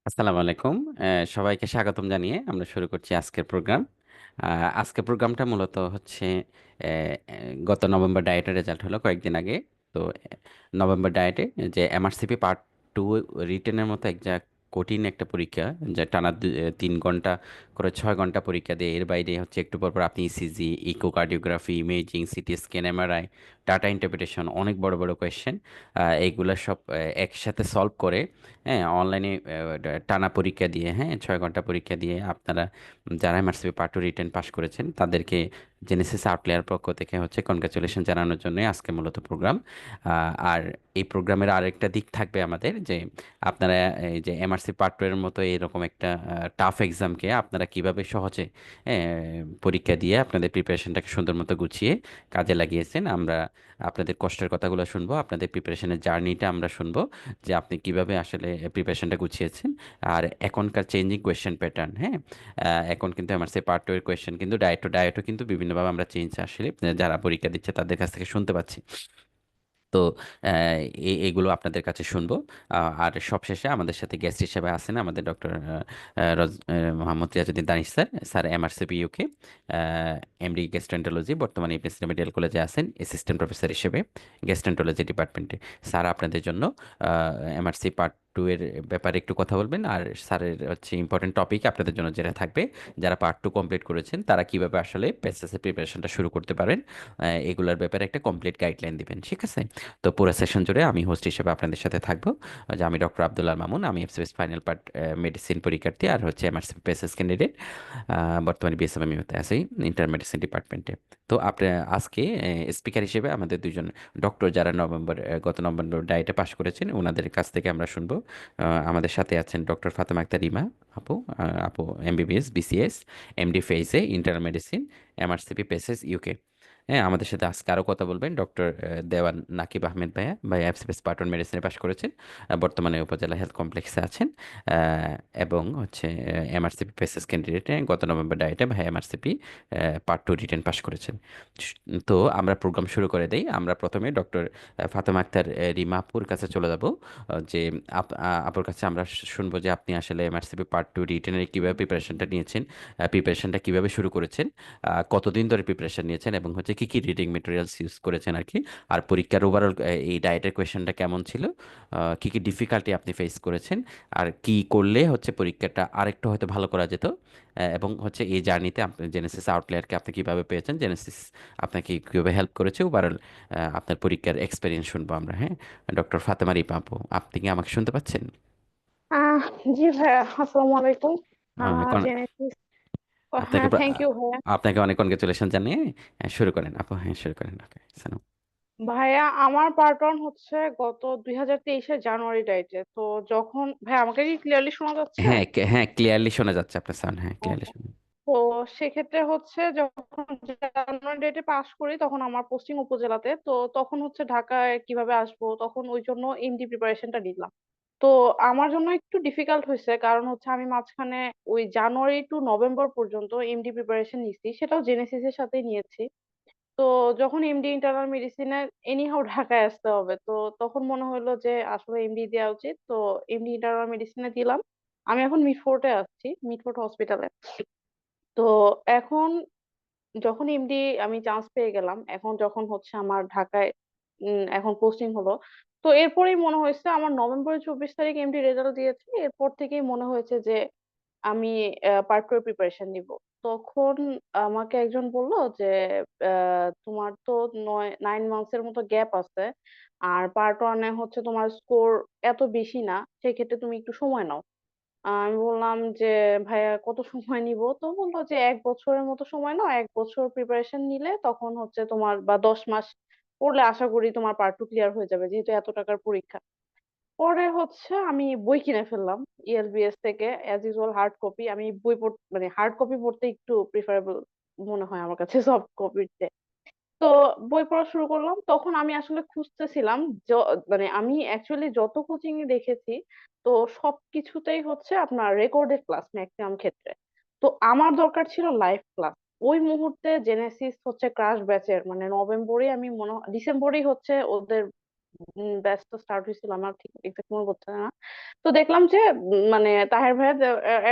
আসসালামু আলাইকুম। সবাইকে স্বাগতম জানিয়ে আমরা শুরু করছি আজকের প্রোগ্রাম। আজকের প্রোগ্রামটা মূলত হচ্ছে অ্যা অ্যা গত নভেম্বর ডায়েটের রেজাল্ট হলো কয়েকদিন আগে। তো নভেম্বর ডায়েটে যে এমআরসিপি পার্ট 2 রিটেনের মতো কঠিন একটা পরীক্ষা, যা টানা ৩ ঘন্টা করে ৬ ঘন্টা পরীক্ষা দিয়ে এর বাইরে হচ্ছে একটু পর আপনি ECG, echocardiography, imaging, CT scan, MRI, data interpretation, অনেক বড় বড় কোয়েশ্চেন, এইগুলা সব একসাথে সলভ করে, হ্যাঁ, অনলাইনে টানা পরীক্ষা দিয়ে, হ্যাঁ, 6 ঘন্টা পরীক্ষা দিয়ে আপনারা যারা MRCP part two written pass করেছেন তাদেরকে জেনেসিস আউটলেয়ার পক্ষ থেকে হচ্ছে কনগ্রাচুলেশন জানানোর জন্য আজকে মূলত প্রোগ্রাম। আর এই প্রোগ্রামের আরেকটা দিক থাকবে আমাদের, যে আপনারা এই যে এমআরসি পার্ট টু এর মতো এরকম একটা টাফ এক্সামকে আপনারা কিভাবে সহজে পরীক্ষা দিয়ে আপনাদের প্রিপারেশনটাকে সুন্দর মতো গুছিয়ে কাজে লাগিয়েছেন। আমরা আপনাদের কষ্টের কথাগুলো শুনবো, আপনাদের প্রিপারেশনের জার্নিটা আমরা শুনবো, যে আপনি কিভাবে আসলে প্রিপারেশনটা গুছিয়েছেন। আর এখনকার চেঞ্জিং কোয়েশ্চেন প্যাটার্ন, হ্যাঁ, এখন কিন্তু এমআরসি পার্ট টু এর কোয়েশ্চেন কিন্তু ডায়েটও কিন্তু বিভিন্নভাবে আমরা চেঞ্জ আসলে যারা পরীক্ষা দিচ্ছে তাদের কাছ থেকে শুনতে পাচ্ছি। তো এগুলো আপনাদের কাছে শুনবো। আর সবশেষে আমাদের সাথে গেস্ট হিসেবে আছেন আমাদের doctor Mohammad Riazuddin Danish sir. Sir MRCP UK MD gastroenterology, বর্তমানে প্রেসিডেন্ট মেডিকেল কলেজে আছেন অ্যাসিস্ট্যান্ট প্রফেসর হিসেবে গ্যাস্ট্রেন্টোলজি ডিপার্টমেন্টে। স্যার আপনাদের জন্য এমআরসি পার্ট টু এর ব্যাপারে একটু কথা বলবেন, আর স্যারের হচ্ছে ইম্পর্টেন্ট টপিক আপনাদের জন্য যেটা থাকবে, যারা পার্ট টু কমপ্লিট করেছেন তারা কিভাবে আসলে পেসেসের প্রিপারেশনটা শুরু করতে পারেন, এগুলোর ব্যাপারে একটা কমপ্লিট গাইডলাইন দিবেন, ঠিক আছে? তো পুরো সেশন জুড়ে আমি হোস্ট হিসেবে আপনাদের সাথে থাকবো। যে আমি ডক্টর আব্দুল্লাহ মামুন, আমি এফসিএস ফাইনাল পার্ট মেডিসিন পরীক্ষার্থী, আর হচ্ছে এমআরসি পেসেস ক্যান্ডিডেট। বর্তমানে বিএসএমএমইউতে আছি, ইন্টার মেডিসিন ডিপার্টমেন্টে। তো আপনি আজকে স্পিকার হিসেবে আমাদের দুজন ডক্টর, যারা গত নভেম্বর ডায়েটে পাশ করেছেন, ওনাদের কাছ থেকে আমরা শুনবো। আমাদের সাথে আছেন ডক্টর ফাতেমা আক্তার রিমা আপু। আপু এমবিবিএস, বিসিএস, এমডি ফেইসে, inter medicine, MRCP PACES UK. হ্যাঁ, আমাদের সাথে আজকে আরও কথা বলবেন ডক্টর দেওয়ান নাকিব আহমেদ ভাইয়া। ভাইয়া এফসিপিএস পার্ট ওয়ান মেডিসিনে পাশ করেছেন, বর্তমানে উপজেলা হেলথ কমপ্লেক্সে আছেন, এবং হচ্ছে এমআরসিপি পেসেস ক্যান্ডিডেটে গত নভেম্বর ডায়েটে ভাইয়া এমআরসিপি পার্ট টু রিটেন পাশ করেছেন। তো আমরা প্রোগ্রাম শুরু করে দেই। আমরা প্রথমে ডক্টর ফাতেমা আক্তার রিমা আপুর কাছে চলে যাব, যে আপুর কাছে আমরা শুনবো যে আপনি আসলে এমআরসিপি পার্ট টু রিটেনের কীভাবে প্রিপারেশনটা নিয়েছেন, প্রিপারেশনটা কীভাবে শুরু করেছেন, কতদিন ধরে প্রিপারেশন নিয়েছেন, এবং হচ্ছে কি কি রিডিং মেটেরিয়ালস ইউজ করেছেন আর কি। আর পরীক্ষার ওভারঅল এই ডায়েটের কোয়েশ্চেনটা কেমন ছিল, কি কি ডিফিকাল্টি আপনি ফেস করেছেন, আর কি করলে হচ্ছে পরীক্ষাটা আরেকটু হয়তো ভালো করা যেত, এবং হচ্ছে এই জার্নিতে আপনি জেনেসিস আউটলেয়ারকে আপনি কিভাবে পেয়েছেন, জেনেসিস আপনাকে কিভাবে হেল্প করেছে, ওভারঅল আপনার পরীক্ষার এক্সপিরিয়েন্স শুনবো আমরা, হ্যাঁ। ডক্টর ফাতেমা রিপা আপু, আপনি কি আমাকে শুনতে পাচ্ছেন? আহ জি ভাইয়া, আসসালামু আলাইকুম। অনেক অনেক জেনেটিক্স। আপনাকে হ্যাঁ, থ্যাংক ইউ ভাইয়া। আপনাকে অনেক কনগ্রেচুলেশন জানিয়ে শুরু করেন আপু, হ্যাঁ শুরু করেন, ওকে। ভাইয়া, আমার পার্ট ওয়ান হচ্ছে গত 2023-এর জানুয়ারি ডাইটে। তো যখন ভাইয়া, আমাকে কি ক্লিয়ারলি শোনা যাচ্ছে? হ্যাঁ, হ্যাঁ, ক্লিয়ারলি শোনা যাচ্ছে আপনার সাউন্ড, হ্যাঁ ক্লিয়ারলি ওকে। শোনা। তো সেক্ষেত্রে হচ্ছে যখন জানুয়ারি ডেটে পাস করি তখন আমার পোস্টিং উপজেলাতে। তো তখন হচ্ছে ঢাকায় কিভাবে আসবো, তখন ওই জন্য এমডি প্রিপারেশনটা নিলাম। তো আমার জন্য একটু ডিফিকাল্ট হয়েছে, কারণ হচ্ছে আমি মাঝখানে ওই জানুয়ারি টু নভেম্বর পর্যন্ত এমডি প্রিপারেশন নিছি, সেটাও জেনেসিস এর সাথেই নিয়েছি। তো যখন এমডি ইন্টারনাল মেডিসিনে এনিহাও ঢাকায় আসতে হবে, তো তখন মনে হলো যে আসলে এমডি দেওয়া উচিত। তো এমডি ইন্টারনাল মেডিসিনে দিলাম। আমি এখন মিডফোর্টে আসছি, মিডফোর্ট হসপিটালে। তো এখন যখন এমডি আমি চান্স পেয়ে গেলাম, এখন যখন হচ্ছে আমার ঢাকায় এখন পোস্টিং হলো, তো এরপরেই মনে হয়েছে, আমার নভেম্বরের 24 তারিখ এমডি রেজাল্ট দিয়েছে, এরপর থেকেই মনে হয়েছে যে আমি পার্ট টু এর প্রিপারেশন নিব। তখন আমাকে একজন বলল যে তোমার তো 9 মান্থস এর মতো গ্যাপ আছে, আর পার্ট ওয়ানে হচ্ছে তোমার স্কোর এত বেশি না, সেক্ষেত্রে তুমি একটু সময় নাও। আমি বললাম যে ভাইয়া, কত সময় নিব? তো বললো যে 1 বছরের মতো সময় নাও, 1 বছর প্রিপারেশন নিলে তখন হচ্ছে তোমার, বা 10 মাস পড়লে আশা করি তোমার পার্ট টু ক্লিয়ার হয়ে যাবে, যেহেতু এত টাকার পরীক্ষা। পরে হচ্ছে আমি বই কিনে ফেললাম ইএলবিএস থেকে, অ্যাজ ইউজুয়াল হার্ড কপি। আমি বই পড়তে, মানে হার্ড কপি পড়তে একটু প্রিফারেবল মনে হয় আমার কাছে সফট কপির। তো বই পড়া শুরু করলাম। তখন আমি আসলে খুঁজতেছিলাম, মানে আমি অ্যাকচুয়ালি যত কোচিং এ দেখেছি, তো সবকিছুতেই হচ্ছে আপনার রেকর্ডেড ক্লাস ম্যাক্সিমাম ক্ষেত্রে। তো আমার দরকার ছিল লাইভ ক্লাস। ওই মুহূর্তে জেনেসিস হচ্ছে ক্রাশ ব্যাচের, মানে নভেম্বরে, আমি মনে হয় ডিসেম্বরেই হচ্ছে ওদের ব্যাচ তো স্টার্ট হয়েছিল, আমার ঠিক এক্সাক্ট মনে পড়ছে না। তো দেখলাম যে মানে তাহের ভাইয়ের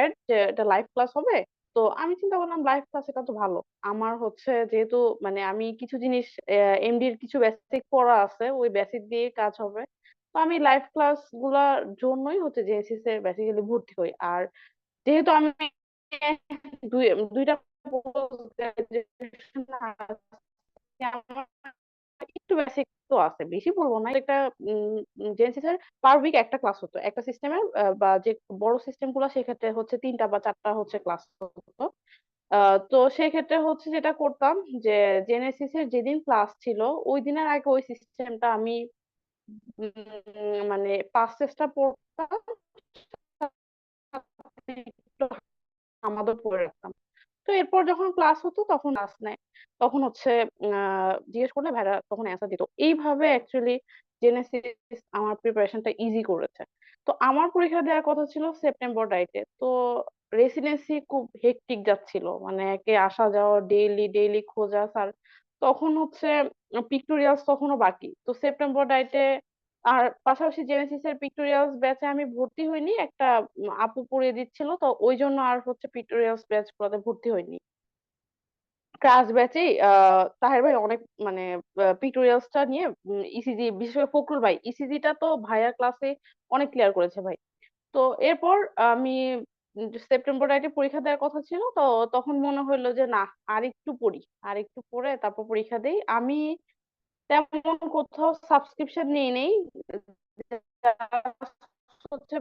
এড যে এটা লাইভ ক্লাস হবে। তো আমি চিন্তা করলাম লাইভ ক্লাস এটা তো ভালো। আমার হচ্ছে যেহেতু মানে আমি কিছু জিনিস এমডির কিছু বেসিক পড়া আছে, ওই বেসিক দিয়ে কাজ হবে। তো আমি লাইভ ক্লাস গুলার জন্যই হচ্ছে জেএসসিস এ বেসিক্যালি ভর্তি হই। আর যেহেতু আমি দুই দুইটা পোস্ট গ্রাজুয়েশন আমার একটু বেসিক তো আছে, বেশি বলবো না। একটা জেএনসিস এর পার উইক একটা ক্লাস হতো একটা সিস্টেমের, বা যে বড় সিস্টেম গুলো সেক্ষেত্রে হচ্ছে 3টা বা 4টা হচ্ছে ক্লাস হতো। তো সেই ক্ষেত্রে হচ্ছে যেটা করতাম যে জেনেসিস এর যেদিন ক্লাস ছিল ওই দিনের আগে ওই সিস্টেমটা আমি মানে পাঁচ চেষ্টা পড়তাম, একটু আমাদের পড়ে রাখতাম। তো এরপর যখন ক্লাস হতো তখন ক্লাস নেয়, তখন হচ্ছে জিজ্ঞেস করলে ভাইরা তখন অ্যান্সার দিত। এইভাবে অ্যাকচুয়ালি জেনেসিস আমার প্রিপারেশনটা ইজি করেছে। তো আমার পরীক্ষা দেওয়ার কথা ছিল সেপ্টেম্বর ডাইটে। তো রেসিডেন্সি খুব হেক্টিক যাচ্ছিল, মানে একে আসা যাওয়া ডেইলি ডেইলি খোঁজা স্যার। তখন হচ্ছে পিক্টোরিয়ালস তখনও বাকি, তো সেপ্টেম্বর ডাইটে আর পাশাপাশি জেনেসিস এর পিক্টোরিয়ালস ব্যাচে আমি ভর্তি হইনি। একটা আপু পড়িয়ে দিচ্ছিল, তো ওই জন্য আর হচ্ছে পিক্টোরিয়ালস ব্যাচ গুলোতে ভর্তি হইনি। ক্লাস ব্যাচেই তাহের ভাই অনেক মানে পিক্টোরিয়ালস টা নিয়ে ইসিজি, বিশেষ করে ফখরুল ভাই ইসিজিটা তো ভাইয়ার ক্লাসে অনেক ক্লিয়ার করেছে ভাই। তো এরপর আমি সেপ্টেম্বর রাইটে পরীক্ষা দেওয়ার কথা ছিল, তো তখন মনে হইলো যে না, আর একটু পড়ি, আর একটু পড়ে তারপর পরীক্ষা দেই। আমি তেমন কোথাও সাবস্ক্রিপশন নিয়ে নেই, হচ্ছে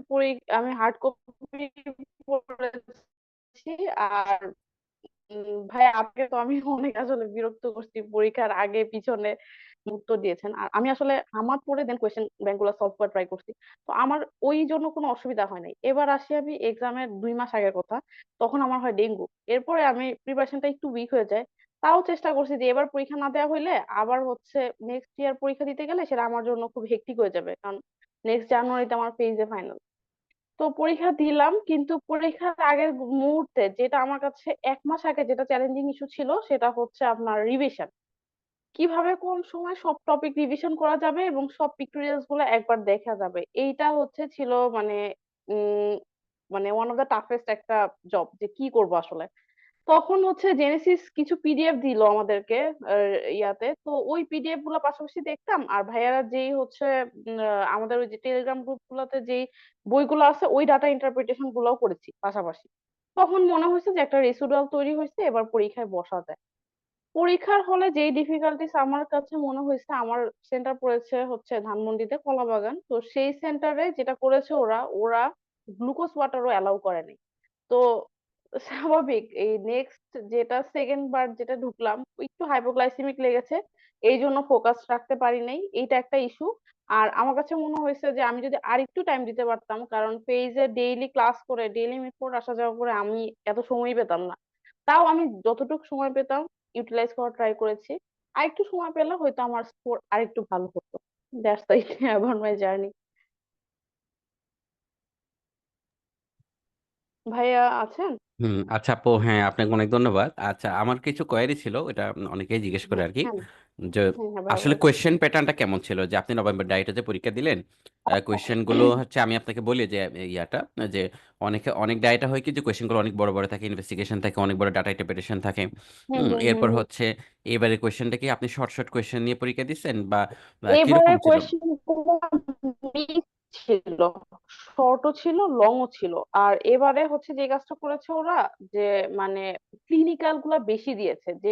আমি হার্ড কপি পড়েছি। আর ভাই আপনাকে তো আমি অনেক আসলে বিরক্ত করছি, পরীক্ষার আগে পিছনে উত্তর দিয়েছেন। আর আমি আসলে আমার পরে দেন কোয়েশ্চেন ব্যাংক গুলো সলভ করার ট্রাই করছি। তো আমার ওই জন্য কোনো অসুবিধা হয় নাই। এবার আসি আমি এক্সামের 2 মাস আগের কথা, তখন আমার হয় ডেঙ্গু। এরপরে আমি প্রিপারেশনটা একটু উইক হয়ে যায়। তাও চেষ্টা করছি যে এবার পরীক্ষা না দেওয়া হইলে আবার হচ্ছে নেক্সট ইয়ার পরীক্ষা দিতে গেলে সেটা আমার জন্য খুব হেক্টিক হয়ে যাবে, কারণ নেক্সট জানুয়ারিতে আমার ফেজে ফাইনাল। তো পরীক্ষা দিলাম, কিন্তু পরীক্ষার আগের মুহূর্তে যেটা আমার কাছে 1 মাস আগে যেটা চ্যালেঞ্জিং ইস্যু ছিল সেটা হচ্ছে আপনার রিভিশন। কিভাবে কম সময় সব টপিক রিভিশন করা যাবে এবং সব পিক্টোরিয়ালস গুলো একবার দেখা যাবে, এইটা হচ্ছে ছিল মানে উম মানে ওয়ান অফ দ্য টাফেস্ট একটা জব, যে কি করব আসলে। তখন হচ্ছে জেনেসিস কিছু পিডিএফ দিল আমাদেরকে ইয়াতে, তো ওই পিডিএফ গুলো পাশাপাশি দেখতাম। আর ভাইয়ারা যেই হচ্ছে আমাদের ওই যে টেলিগ্রাম গ্রুপ গুলোতে যেই বইগুলো আছে ওই ডাটা ইন্টারপ্রিটেশন গুলোও করেছি পাশাপাশি। তখন মনে হয়েছে যে একটা রেসিডুয়াল তৈরি হয়েছে, এবার পরীক্ষায় বসা যায়। পরীক্ষার হলে যেই ডিফিকাল্টিস আমার কাছে মনে হয়েছে, আমার সেন্টার পড়েছে হচ্ছে ধানমন্ডিতে কলাবাগান, তো সেই সেন্টারে যেটা করেছে ওরা ওরা গ্লুকোজ ওয়াটারও অ্যালাউ করেনি। তো স্বাভাবিক এই নেক্সট যেটা সেকেন্ড বার যেটা ঢুকলাম একটু হাইপোগ্লাইসেমিক লেগেছে, এই জন্য ফোকাস রাখতে পারি নাই, এইটা একটা ইস্যু। আর আমার কাছে মনে হয়েছে যে আমি যদি আর একটু টাইম দিতে পারতাম, কারণ পেজে ডেইলি ক্লাস করে ডেইলি মিট আসা যাওয়া করে আমি এত সময় পেতাম না। তাও আমি যতটুকু সময় পেতাম ইউটিলাইজ করার ট্রাই করেছি। আর একটু সময় পেলে হয়তো আমার স্কোর আর একটু ভালো হতো। That's the about my journey. ভাইয়া আছেন? আচ্ছা আপু, হ্যাঁ আপনাকে অনেক ধন্যবাদ। আচ্ছা, আমার কিছু কোয়েরি ছিল, এটা অনেকেই জিজ্ঞেস করে হ্যাঁ আর কি, হ্যাঁ যে হ্যাঁ হ্যাঁ ভাইয়া আসলে বলেন। কোয়েশ্চেন প্যাটার্নটা কেমন ছিল যে আপনি নভেম্বর ডাইটে যে পরীক্ষা দিলেন। কোয়েশ্চেন গুলো হচ্ছে, আমি আপনাকে বলি যে ইয়াটা, যে অনেক ডাইটা হয় কি যে কোয়েশ্চেন গুলো অনেক বড় বড় থাকে, ইনভেস্টিগেশন থাকে, অনেক বড় ডাটা ইন্টারপ্রিটেশন থাকে। হুম হুম হুম এরপর হুম। হচ্ছে এবারে কোয়েশ্চেনটা কি আপনি শর্ট শর্ট কোয়েশ্চেন নিয়ে পরীক্ষা দিচ্ছেন, বা কিরকম এবারের ছিল? কোয়েশ্চেন গুলো মিক্স ছিল, শর্টও ছিল লংও ছিল। আর এবারে হচ্ছে যে কাজটা করেছে ওরা, যে মানে ক্লিনিক্যাল গুলা বেশি দিয়েছে, যে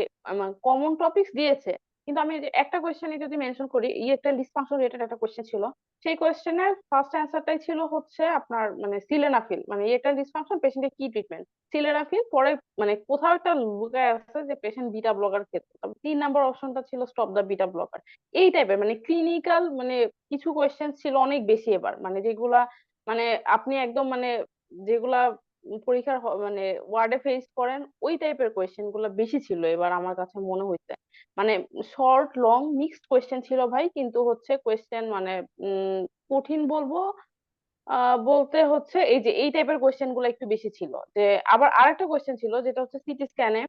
কমন টপিকস দিয়েছে। কিন্তু আমি যে একটা কোয়েশ্চেনে যদি মেনশন করি, একটা ডিসফাংশন রিলেটেড একটা কোয়েশ্চেন ছিল। সেই কোয়েশ্চেনের ফার্স্ট অ্যান্সারটাই ছিল হচ্ছে আপনার মানে সিলেনাফিল, মানে এটা ডিসফাংশন পেশেন্টের কি ট্রিটমেন্ট। সিলেনাফিল পরে মানে কোথাও একটা লুকায় আছে যে পেশেন্ট বিটা ব্লকার ক্ষেত্রে, 3 নাম্বার অপশনটা ছিল স্টপ দা বিটা ব্লকার। এই টাইপের মানে ক্লিনিক্যাল মানে কিছু কোয়েশ্চেন ছিল অনেক বেশি এবার, মানে যেগুলা মানে আপনি একদম মানে যেগুলা পরীক্ষার মানে ওয়ার্ডে ফেস করেন ওই টাইপের কোয়েশ্চেন গুলা বেশি ছিল এবার আমার কাছে মনে হয়েছে। মানে শর্ট লং মিক্সড কোয়েশ্চেন ছিল ভাই, কিন্তু হচ্ছে কোয়েশ্চেন মানে কঠিন বলবো বলতে হচ্ছে এই যে এই টাইপের কোয়েশ্চেন গুলো একটু বেশি ছিল। যে আবার আরেকটা কোয়েশ্চেন ছিল যেটা হচ্ছে সিটি স্ক্যানে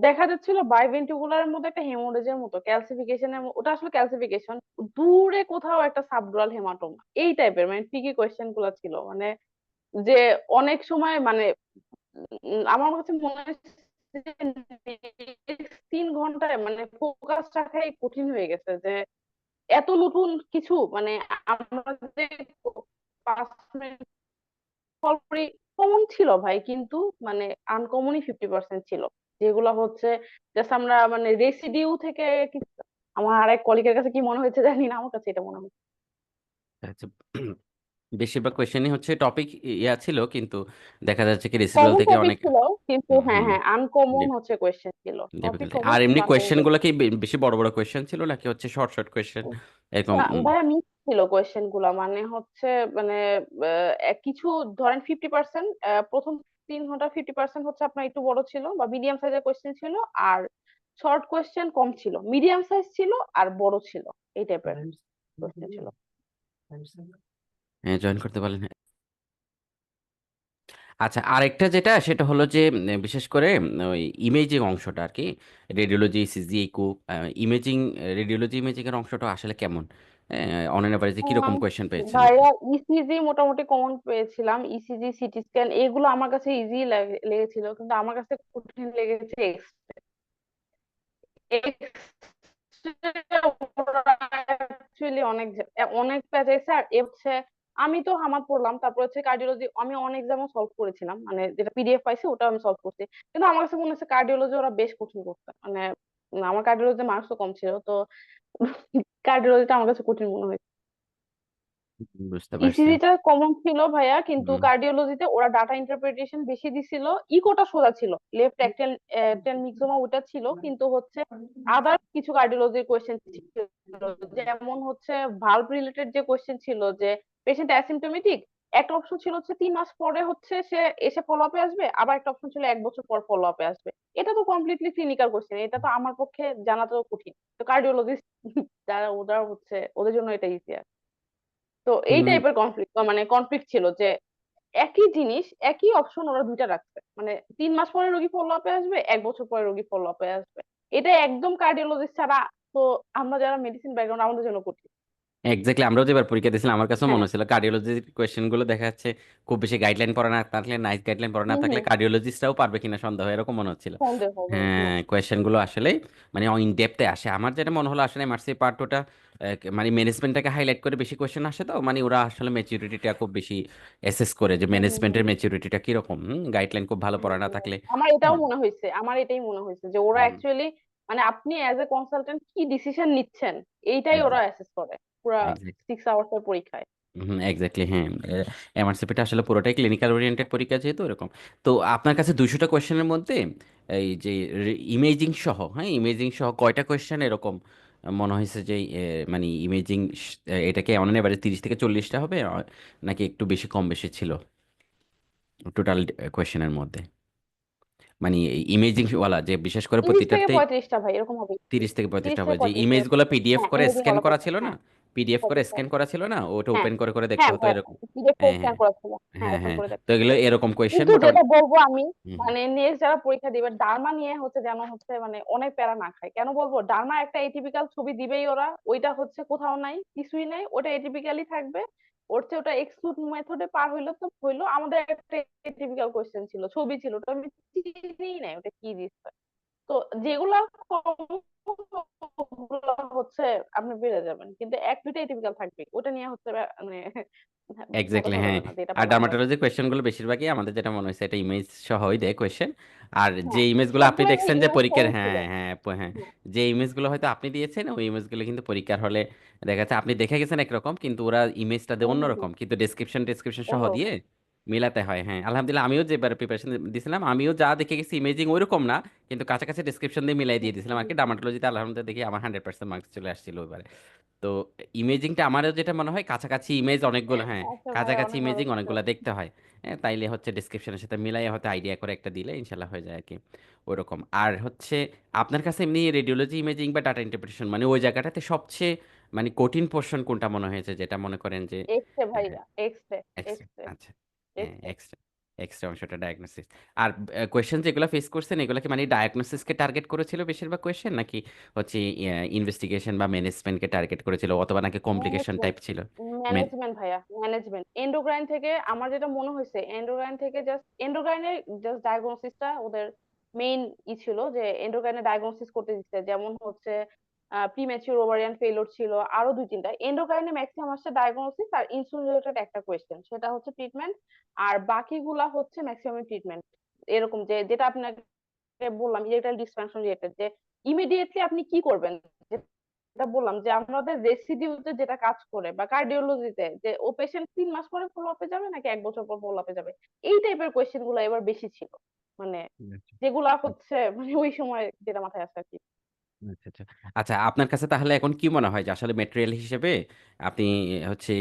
দেখা যাচ্ছিল বাইভেন্ট্রিকুলারের মধ্যে একটা হেমোরেজের মতো ক্যালসিফিকেশনের, ওটা আসলে ক্যালসিফিকেশন, দূরে কোথাও একটা সাবডুরাল হেমাটোমা, এই টাইপের মানে ট্রিকি কোয়েশ্চেন গুলো ছিল। মানে যে অনেক সময় মানে আমার কাছে মনে হয় যে 3 ঘন্টায় মানে ফোকাস রাখাই কঠিন হয়ে গেছে, যে এত নতুন কিছু মানে আমরা যে 5 মিনিট সলভ করি, কমন ছিল ভাই, কিন্তু মানে আনকমনই 50% ছিল, যেগুলো হচ্ছে জাস্ট আমরা মানে রেসিডিউ থেকে কিছু। আমার আরেক কলিগের কাছে কি মনে হয়েছে জানি না, আমার কাছে এটা মনে হচ্ছে আচ্ছা, বেশিরভাগ কোয়েশ্চেনই হচ্ছে টপিক ইয়া ছিল, কিন্তু দেখা যাচ্ছে কি রেসিডুয়াল কমন থেকে টপিক অনেক। ছিল, কিন্তু হ্যাঁ হুম, হ্যাঁ আনকমন হচ্ছে কোয়েশ্চেন ছিল, টপিক ডিফিকাল্ট। কমন আর কিন্তু এমনি আনকমন। কোয়েশ্চেন গুলো কি বেশি বড় বড় কোয়েশ্চেন ছিল নাকি হচ্ছে শর্ট শর্ট কোয়েশ্চেন এরকম? ভাইয়া মিক্স ছিল কোয়েশ্চেন গুলা, মানে হচ্ছে মানে কিছু ধরেন 50%, প্রথম 3 ঘন্টা 50% হচ্ছে আপনার একটু বড় ছিল বা মিডিয়াম সাইজের কোয়েশ্চেন ছিল, আর শর্ট কোয়েশ্চেন কম ছিল, মিডিয়াম সাইজ ছিল আর বড় ছিল, এই টাইপের কোয়েশ্চেন ছিল। হ্যাঁ, জয়েন করতে পারলেন। আচ্ছা, আরেকটা যেটা সেটা হলো যে বিশেষ করে ওই ইমেজিং অংশটা আর কি, রেডিওলজি, সিজি, ইকো, ইমেজিং, রেডিওলজি ইমেজিং এর অংশটা আসলে কেমন? অন এন এভারেজে কিরকম আম, কোয়েশ্চেন পেয়েছিলেন? ভাইয়া ইসিজি মোটামুটি কমন পেয়েছিলাম, ইসিজি সিটি স্ক্যান এগুলো আমার কাছে ইজি লেগেছিল, কিন্তু আমার কাছে কঠিন লেগেছে অ্যাকচুয়ালি অনেক অনেক প্যাচেছে। আর এ হচ্ছে আমি তো হামাদ পড়লাম, তারপর হচ্ছে কার্ডিওলজি আমি অনেক যেমন সলভ করেছিলাম, মানে যেটা পিডিএফ পাইছি ওটা আমি সলভ করছি, কিন্তু আমার কাছে মনে হচ্ছে কার্ডিওলজি ওরা বেশ কঠিন করছে, মানে আমার কার্ডিওলজি মার্কসও কম ছিল, তো কার্ডিওলজিটা আমার কাছে কঠিন মনে হয়েছে। বুঝতে পারছি। ইসিজিটা কমন ছিল ভাইয়া, কিন্তু হুম। কার্ডিওলজিতে ওরা ডাটা ইন্টারপ্রিটেশন বেশি দিছিল। ইকোটা সোজা ছিল, লেফট অ্যাক্টাল মিক্সোমা ওটা ছিল, কিন্তু হচ্ছে আদার কিছু কার্ডিওলজির কোয়েশ্চেন ছিল, যেমন হচ্ছে ভালভ রিলেটেড যে কোয়েশ্চেন ছিল, যে পেশেন্ট অ্যাসিম্পটোমেটিক, একটা অপশন ছিল হচ্ছে 3 মাস পরে হচ্ছে সে এসে ফলো আপে আসবে, আবার একটা অপশন ছিল 1 বছর পর ফলো আপে আসবে। এটা তো কমপ্লিটলি ক্লিনিক্যাল কোয়েশ্চেন, এটা তো আমার পক্ষে জানা তো কঠিন, তো কার্ডিওলজিস্ট যারা ওরা হচ্ছে ওদের জন্য এটা ইজি। তো এই হুম, টাইপের কনফ্লিক্ট মানে কনফ্লিক্ট ছিল, যে একই জিনিস একই অপশন ওরা দুইটা রাখছে, মানে 3 মাস পরে রোগী ফলো আপে আসবে, 1 বছর পরে রোগী ফলো আপে আসবে। এটা একদম কার্ডিওলজিস্ট ছাড়া তো আমরা যারা মেডিসিন ব্যাকগ্রাউন্ড আমাদের জন্য কঠিন। এক্স্যাক্টলি, আমরাও যেবার পরীক্ষা দিয়েছিলাম আমার কাছেও মনে হ্যাঁ। হচ্ছিল কার্ডিওলজির কোয়েশ্চেন গুলো দেখা যাচ্ছে খুব বেশি গাইডলাইন পড়া না থাকলে, নাইস গাইডলাইন পড়া না হম থাকলে হম। কার্ডিওলজিস্টরাও পারবে কিনা সন্দেহ, এরকম মনে হচ্ছিল। সন্দেহ, হ্যাঁ হ্যাঁ, হ্যাঁ। কোয়েশ্চেন গুলো আসলে মানে ইন ডেপথে আসে। আমার যেটা মনে হলো আসলে এমআরসি পার্ট ওটা মানে ম্যানেজমেন্টটাকে হাইলাইট করে বেশি কোয়েশ্চেন আসে, তো মানে ওরা আসলে ম্যাচুরিটিটা খুব বেশি অ্যাসেস করে যে হম হম ম্যানেজমেন্টের হম। ম্যাচুরিটিটা কিরকম। গাইডলাইন খুব ভালো পড়া না হম। থাকলে। আমার এটাও হুম, মনে হয়েছে, আমার এটাই মনে হয়েছে যে ওরা হুম, অ্যাকচুয়ালি মানে আপনি অ্যাজ এ কনসালটেন্ট কি ডিসিশন নিচ্ছেন এইটাই ওরা অ্যাসেস করে পুরা এক্স্যাক্টলি। 6 আওয়ার্স এর পরীক্ষায়। হুম, এক্স্যাক্টলি, হ্যাঁ। এমআরসিপিটা আসলে পুরোটাই ক্লিনিক্যাল ওরিয়েন্টেড পরীক্ষা যেহেতু এরকম। তো আপনার কাছে 200টা কোয়েশ্চেনের মধ্যে এই যে ইমেজিং সহ, হ্যাঁ, ইমেজিং সহ কয়টা কোয়েশ্চেন এরকম মনে হয়েছে যে মানে ইমেজিং এটাকে অন এভারেজ 30 থেকে 40টা হবে, নাকি একটু বেশি কম বেশি ছিল টোটাল কোয়েশ্চেনের মধ্যে? মানে ইমেজিং ওয়ালা যে বিশেষ করে 30 থেকে প্রতিটাতে 35টা ভাই, এরকম হবে। 30 থেকে 35টা তিরিশ থেকে হবে, যে পঁয়ত্রিশটা এরকম ইমেজগুলো হবে। পিডিএফ হ্যাঁ করে ইমেজিং স্ক্যান ওয়ালা করা কোশ্চেন, ছিল না? হ্যাঁ। পিডিএফ করে পঁয়ত্রিশটা। স্ক্যান করা ছিল না, ওটা হ্যাঁ ওপেন করে করে দেখতে হ্যাঁ হতো ভাই, এরকম? পিডিএফ করে হ্যাঁ, স্ক্যান হ্যাঁ, করা ছিল, হ্যাঁ হ্যাঁ, ওপেন হ্যাঁ। করে তো দেখতে এগুলো হবে। এরকম কোয়েশ্চেন কিন্তু মোটামুটি। যেটা বলবো আমি, হুম, হুম। মানে নেক্সট যারা পরীক্ষা দিবে ডার্মা নিয়ে হচ্ছে যেন হচ্ছে মানে অনেক প্যারা না খায়। কেন বলবো, ডার্মা একটা এটিপিক্যাল ছবি দিবেই ওরা, ওইটা হচ্ছে কোথাও নাই, কিছুই নাই, ওটা এটিপিক্যালি থাকবে। ওর চেয়ে ওটা এক্সক্লুড মেথডে পার হইলো তো হইলো। আমাদের একটা এটিপিক্যাল কোশ্চেন ছিল, ছবি ছিল, ওটা আমি চিনিই নাই ওটা কি দিচ্ছে। তো যেগুলা ওগুলা হচ্ছে আপনি বেড়ে যাবেন, কিন্তু 1-2টা টিপিক্যাল থাকবে, ওটা নিয়ে হচ্ছে মানে এক্স্যাক্টলি, হতাশা হ্যাঁ। করবে না যে এটা আর পারলাম না। ডার্মাটোলজি কোয়েশ্চেনগুলো বেশিরভাগই আমাদের যেটা মনে হয়েছে এটা ইমেজ সহই দেয় কোয়েশ্চেন। আর যে হ্যাঁ ইমেজগুলো আপনি সবগুলাই ভাই দেখছেন যে ইমেজ পরীক্ষার, সহজ ছিল। হ্যাঁ, হ্যাঁ, হ্যাঁ, হ্যাঁ। যে ইমেজগুলো হয়তো আপনি দিয়েছেন ওই ইমেজগুলো কিন্তু পরীক্ষার হলে দেখা যাচ্ছে আপনি দেখে গেছেন একরকম, কিন্তু ওরা ইমেজটা দিয়ে হম হম হম। অন্যরকম, কিন্তু ডেসক্রিপশন সহ দিয়ে অন্যরকম। মিলাতে হয়। হ্যাঁ, আলহামদুলিল্লাহ, আমিও যেবার প্রিপারেশন দিয়েছিলাম আমিও যা দেখে গেছি ইমেজিং ওইরকম না, কিন্তু কাছাকাছি ডেসক্রিপশন দিয়ে মিলাই দিয়ে দিয়েছিলাম আর কি। ডার্মাটোলজিতে আলহামদুলিল্লাহ দেখি আমার 100% মার্কস চলে আসছিল এবারে। তো ইমেজিংটা আমারও যেটা মনে হয় কাছাকাছি ইমেজ অনেকগুলো, হ্যাঁ, আচ্ছা ভাই, কাছাকাছি অনেক ভালো ইমেজিং লাগলো। অনেকগুলো দেখতে হয়। হ্যাঁ, তাইলে হচ্ছে ডিসক্রিপশনের সাথে মিলাই হয়তো আইডিয়া করে একটা দিলে ইনশাল্লাহ হয়ে যায় আর কি। ওইরকম। আর হচ্ছে আপনার কাছে এমনি রেডিওলজি ইমেজিং বা ডাটা ইন্টারপ্রিটেশন মানে ওই জায়গাটাতে সবচেয়ে মানে কঠিন পোর্শন কোনটা মনে হয়েছে, যেটা মনে করেন যে এক্স রে ভাইয়া, X ray, extra? X ray, আচ্ছা, হ্যাঁ, এক্স রে। এক্সট্রা। এক্সট্রা অংশটা ডায়াগনোসিস। আর কোয়েশ্চেন যেগুলো ফেস করছেন এগুলা কি মানে ডায়াগনোসিসকে টার্গেট করেছিল বেশিরভাগ কোয়েশ্চেন, নাকি হচ্ছে ইনভেস্টিগেশন বা ম্যানেজমেন্টকে টার্গেট করেছিল, অথবা নাকি কমপ্লিকেশন ম্যানেজমেন্ট টাইপ ছিল? মেন- ম্যানেজমেন্ট ভাইয়া, ম্যানেজমেন্ট। এন্ডোক্রাইন থেকে আমার যেটা মনে হয়েছে, এন্ডোক্রাইন থেকে জাস্ট এন্ডোক্রাইনের জাস্ট ডায়াগনোসিসটা ওদের মেইন ই ছিল, যে এন্ডোক্রাইনের ডায়াগনোসিস করতে দিচ্ছে, যেমন হচ্ছে প্রিম্যাচিউর ওভারিয়ান ফেলোর ছিল, আরো দুই তিনটা। এন্ডোক্রাইনে ম্যাক্সিমাম আসছে ডায়াগনোসিস আর ইনসুলিন রিলেটেড একটা কোয়েশ্চেন, সেটা হচ্ছে ট্রিটমেন্ট। আর বাকিগুলা হচ্ছে ম্যাক্সিমাম ট্রিটমেন্ট। এরকম যে যেটা আপনাকে বললাম ইরেকটাইল ডিসফাংশন রিলেটেড, যে ইমিডিয়েটলি আপনি কি করবেন, যেটা বললাম যে আমাদের রেসিডিউতে যেটা কাজ করে, বা কার্ডিওলজিতে যে ও পেশেন্ট 3 মাস পরে ফলো আপে যাবে নাকি 1 বছর পর ফলো আপে যাবে, এই টাইপের কোয়েশ্চেন গুলো এবার বেশি ছিল, মানে যেগুলা হচ্ছে মানে ওই সময় যেটা মাথায় আসে আর কি। আচ্ছা আচ্ছা। আচ্ছা, আপনার কাছে তাহলে এখন কি মনে হয় যে আসলে মেটেরিয়াল হিসেবে আপনি হচ্ছে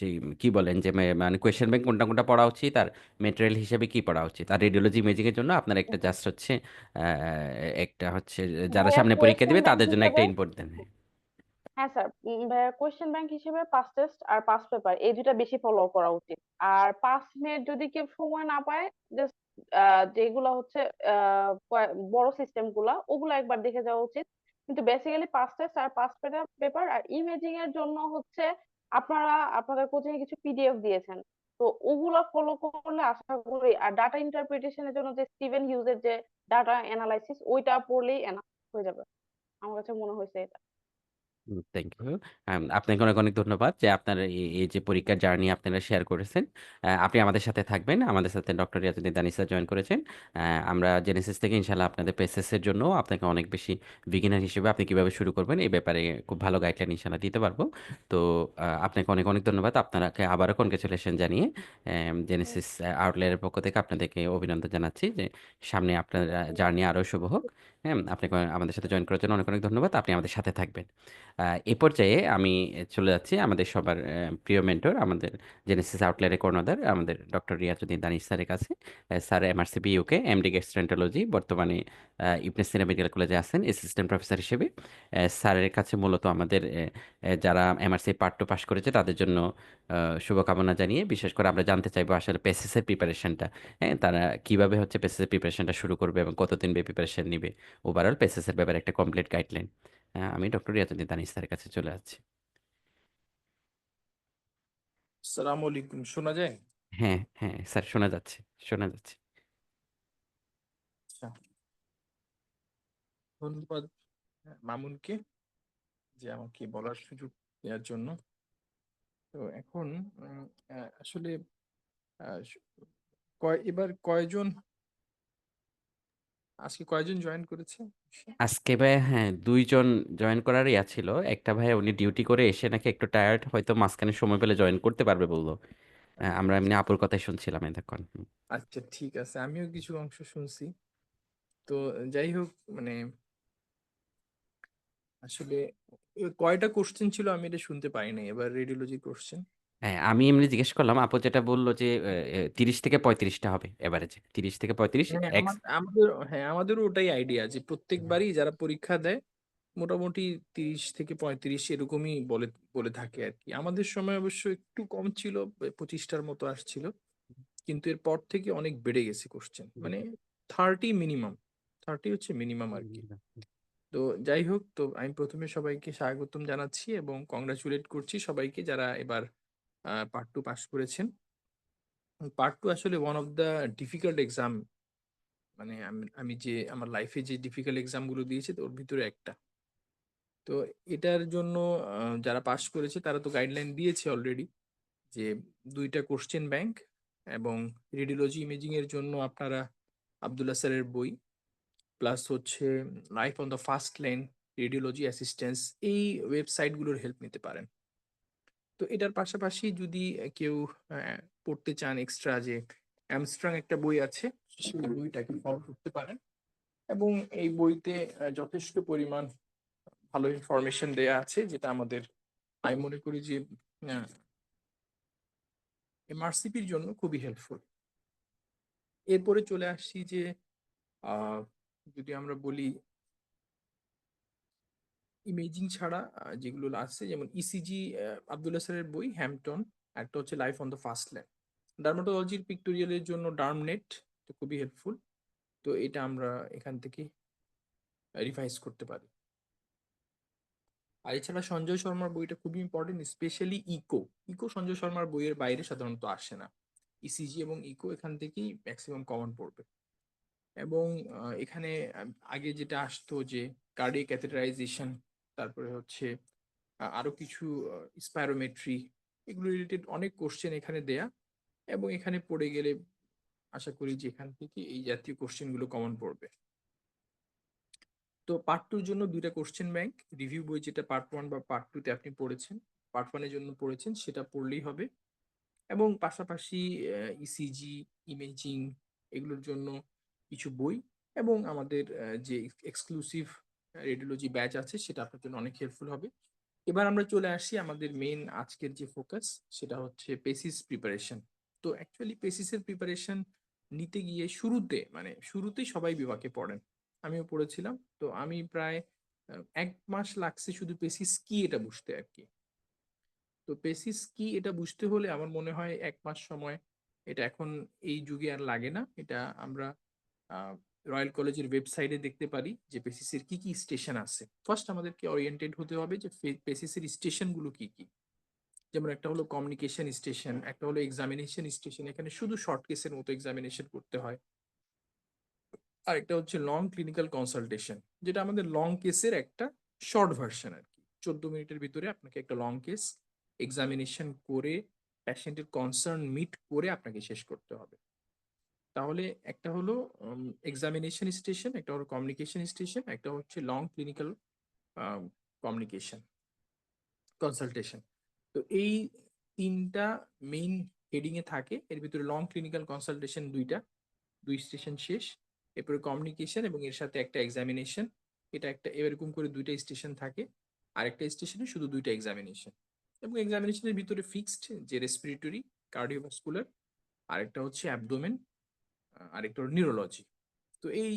যে কি বলেন যে মানে কোয়েশ্চেন ব্যাংক কোনটা কোনটা পড়া উচিত, আর মেটেরিয়াল হিসেবে কি পড়া উচিত, আর রেডিওলজি ইমেজিং এর জন্য আপনার একটা জাস্ট হচ্ছে একটা হচ্ছে যারা ভাইয়া সামনে পরীক্ষা কোয়েশ্চেন দিবে ব্যাংক তাদের জন্য একটা হিসেবে, ইনপুট দেন। হ্যাঁ স্যার, ভাইয়া কোয়েশ্চেন ব্যাংক হিসেবে পাস টেস্ট আর পাস পেপার এই দুটা বেশি ফলো করা উচিত। আর 5 মিনিট যদি কেউ সময় না পায়, জাস্ট যেগুলা হচ্ছে বড় সিস্টেম গুলা ওগুলা একবার দেখে যাওয়া উচিত। কিন্তু বেসিক্যালি পাস টেস্ট আর পাস পেপার আর ইমেজিং এর জন্য হচ্ছে আপনারা আপনাদের কোচিং এ কিছু পিডিএফ দিয়েছেন, তো ওগুলা ফলো করলে আশা করি, আর ডাটা ইন্টারপ্রিটেশনের জন্য যে স্টিভেন হিউজের যে ডাটা অ্যানালাইসিস ওইটা পড়লেই এনাফ হয়ে যাবে, আমার কাছে মনে হয়েছে এটা। Thank you. আপনাকে অনেক অনেক ধন্যবাদ যে আপনার এই যে পরীক্ষার জার্নি আপনারা শেয়ার করেছেন। আপনি আমাদের সাথে থাকবেন, আমাদের সাথে doctor Riazuddin Danis sir join করেছেন। আমরা জেনেসিস থেকে ইনশাল্লাহ আপনাদের পেসেস এর জন্য আপনাকে অনেক বেশি বিগিনার হিসেবে আপনি কিভাবে শুরু করবেন এই ব্যাপারে খুব ভালো গাইডলাইন ইনশাল্লাহ দিতে পারবো। তো আপনাকে অনেক অনেক ধন্যবাদ, আপনাকে আবারও কনগ্রেচুলেশন জানিয়ে জেনেসিস আউটলেয়ারের পক্ষ থেকে আপনাদেরকে অভিনন্দন জানাচ্ছি যে সামনে আপনার জার্নি আরও শুভ হোক। হ্যাঁ, আপনাকে আমাদের সাথে জয়েন করার জন্য অনেক অনেক ধন্যবাদ, আপনি আমাদের সাথে থাকবেন। এ পর্যায়ে আমি চলে যাচ্ছি আমাদের সবার প্রিয় মেন্টর, আমাদের জেনেসিস আউটলায়ারের কর্ণধার আমাদের ডক্টর রিয়াজুদ্দিন দানিশ স্যারের কাছে। Sir MRCP UK MD gastroenterology, বর্তমানে ইবনে সিনা মেডিকেল কলেজে আছেন অ্যাসিস্ট্যান্ট প্রফেসর হিসেবে। স্যারের কাছে মূলত আমাদের যারা এমআরসি পার্ট টু পাস করেছে তাদের জন্য শুভকামনা জানিয়ে, বিশেষ করে আমরা জানতে চাইবো আসলে পেসিসের প্রিপারেশনটা, হ্যাঁ তারা কিভাবে হচ্ছে পেসিসের প্রিপারেশনটা শুরু করবে এবং কতদিন প্রিপারেশন নিবে, ওভারঅল পেসিসের ব্যাপারে একটা কমপ্লিট গাইডলাইন। আমি ডক্টর রিয়াজুদ্দিন দানিশ স্যারের কাছে চলে যাচ্ছি। সালাম আলাইকুম, শোনা যায়? হ্যাঁ হ্যাঁ স্যার, শোনা যাচ্ছে, শোনা যাচ্ছে। আচ্ছা, ধন্যবাদ মামুনকে যে আমাকে বলার সুযোগ দেওয়ার জন্য। তো এখন আসলে আহ, স- এবার কয়জন, আজকে কয়জন জয়েন করেছে? আজকে ভাই হ্যাঁ 2 জন জয়েন করার ইয়া ছিল, একটা ভাই উনি ডিউটি করে এসে নাকি একটু টায়ার্ড, হয়তো মাঝখানে সময় পেলে জয়েন করতে পারবে বললো। আমরা এমনি আপুর কথাই শুনছিলাম এতক্ষণ। আচ্ছা ঠিক আছে, আমিও কিছু অংশ শুনছি। তো যাই হোক, মানে আসলে কয়টা কোশ্চেন ছিল আমি এটা শুনতে পাই নাই, এবার রেডিওলজি কোশ্চেন। হ্যাঁ, আমি এমনি জিজ্ঞেস করলাম, আপু যেটা বললো যে 30 থেকে 35টা হবে এভারেজে, 30 থেকে 35 এক্স। আমাদেরও ওটাই আইডিয়া যে প্রত্যেকবারই যারা পরীক্ষা দেয় মোটামুটি 30 থেকে 35 এরকমই বলে বলে থাকে আর কি। আমাদের সময় অবশ্য একটু কম ছিল, 25টার মতো আসছিল, কিন্তু এরপর থেকে অনেক বেড়ে গেছে কোশ্চেন, মানে 30 মিনিমাম, 30 হচ্ছে মিনিমাম আর কি। তো যাই হোক, তো আমি প্রথমে সবাইকে স্বাগতম জানাচ্ছি এবং কংগ্রাচুলেট করছি সবাইকে যারা এবার পার্ট টু পাস করেছেন। পার্ট টু আসলে one of the difficult exam, মানে আমি যে আমার লাইফে যে ডিফিকাল্ট এক্সাম গুলো দিয়েছি তো ওর ভিতরে একটা। তো এটার জন্য যারা পাস করেছে তারা তো গাইডলাইন দিয়েছে অলরেডি, যে 2টা কোশ্চেন ব্যাংক এবং রেডিওলজি ইমেজিং এর জন্য আপনারা আব্দুল্লাহ স্যারের বই, প্লাস হচ্ছে life on the first line radiology assistance, এই ওয়েবসাইটগুলোর হেল্প নিতে পারেন। তো এটার পাশাপাশি যদি কেউ পড়তে চান এক্সট্রা, যে অ্যামস্ট্রং একটা বই আছে, সেই বইটাকে ফলো করতে পারেন। এবং এই বইতে যথেষ্ট পরিমাণ ভালো ইনফরমেশন দেয়া আছে, যেটা আমাদের, আমি মনে করি যে এমআরসিপির জন্য খুবই হেল্পফুল। এরপরে চলে আসছি যে আহ, যদি আমরা বলি ইমেজিং ছাড়া যেগুলো আছে, যেমন ইসিজি, আব্দুল্লাহ স্যারের বই হ্যাম্পটন, একটা হচ্ছে life on the first land. ডার্মাটোলজির পিক্টোরিয়ালের জন্য ডার্মনেট তো খুবই হেল্পফুল। তো এটা আমরা এখান থেকে রিভাইজ করতে পারি। আর এছাড়া সঞ্জয় শর্মার বইটা খুবই important, specially echo. Echo Sanjay শর্মার বইয়ের বাইরে সাধারণত আসে না। ইসিজি এবং ইকো এখান থেকেই ম্যাক্সিমাম কমন পড়বে। এবং এখানে আগে যেটা আসতো যে কার্ডিয়াক ক্যাথেটারাইজেশন, তারপরে হচ্ছে আরো কিছু স্পাইরোমেট্রি, এগুলো রিলেটেড অনেক কোশ্চেন এখানে দেয়া, এবং এখানে পড়ে গেলে আশা করি যে এখান থেকে এই জাতীয় কোশ্চেন গুলো কমন পড়বে। তো পার্ট টুর জন্য দুইটা কোশ্চেন ব্যাংক রিভিউ বই, যেটা পার্ট ওয়ান বা পার্ট টু তে আপনি পড়েছেন, পার্ট ওয়ানের জন্য পড়েছেন সেটা পড়লেই হবে। এবং পাশাপাশি ইসিজি, ইমেজিং, এগুলোর জন্য কিছু বই, এবং আমাদের যে এক্সক্লুসিভ রেডিওলজি ব্যাচ আছে সেটা আপনার জন্য অনেক হেল্পফুল হবে। এবার আমরা চলে আসি আমাদের মেন আজকের যে ফোকাস, সেটা হচ্ছে পেসিস প্রিপারেশন। তো অ্যাকচুয়ালি পেসিসের প্রিপারেশন নিতে গিয়ে শুরুতেই সবাই বিভাগে পড়েন, আমিও পড়েছিলাম। তো আমি প্রায় 1 মাস লাগছে শুধু পেসিস কি এটা বুঝতে আর কি। তো পেসিস কি এটা বুঝতে হলে আমার মনে হয় 1 মাস সময়, এটা এখন এই যুগে আর লাগে না। এটা আমরা রয়্যাল কলেজের ওয়েবসাইটে দেখতে পারি যে পেসিসের কি কি স্টেশন আছে। ফার্স্ট আমাদেরকে ওরিয়েন্টেড হতে হবে যে পেসিসের স্টেশনগুলো কি কি। যেমন একটা হলো কমিউনিকেশন স্টেশন, একটা হলো এক্সামিনেশন স্টেশন, এখানে শুধু শর্ট কেসের মতো এক্সামিনেশন করতে হয়। আর একটা হচ্ছে লং ক্লিনিক্যাল কনসালটেশন, যেটা আমাদের লং কেসের একটা শর্ট ভার্সন আর কি। 14 মিনিটের ভিতরে আপনাকে একটা লং কেস এক্সামিনেশন করে প্যাশেন্টের কনসার্ন মিট করে আপনাকে শেষ করতে হবে। তাহলে একটা হলো এক্সামিনেশন স্টেশন, একটা হলো কমিউনিকেশন স্টেশন, একটা হচ্ছে লং ক্লিনিক্যাল কমিউনিকেশন কনসালটেশন। তো এই তিনটা মেইন হেডিং এ থাকে। এর ভিতরে লং ক্লিনিক্যাল কনসালটেশন দুই স্টেশন শেষ, এরপরে কমিউনিকেশন এবং এর সাথে একটা এক্সামিনেশন, এটা একটা এরকম করে দুইটা স্টেশন থাকে। আরেকটা স্টেশনে শুধু দুইটা এক্সামিনেশন, এবং এক্সামিনেশনের ভিতরে ফিক্সড যে রেসপিরেটরি, কার্ডিওভাস্কুলার, আরেকটা হচ্ছে অ্যাবডোমেন, আরেকটা হলো নিউরোলজি। তো এই